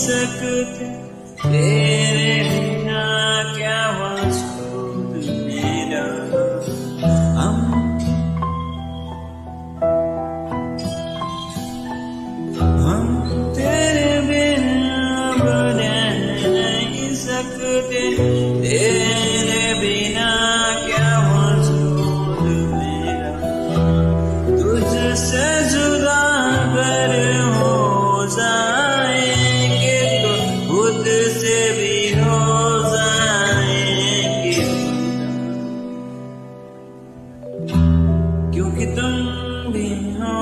सकते तेरे बिना क्या वजूद मेरा। हम तेरे बिना रह नहीं सकते, तेरे बिना क्या वजूद मेरा। तुझसे जुदा अगर हो जाएंगे तो खुद से भी हो जाएंगे, क्योंकि तुम भी हो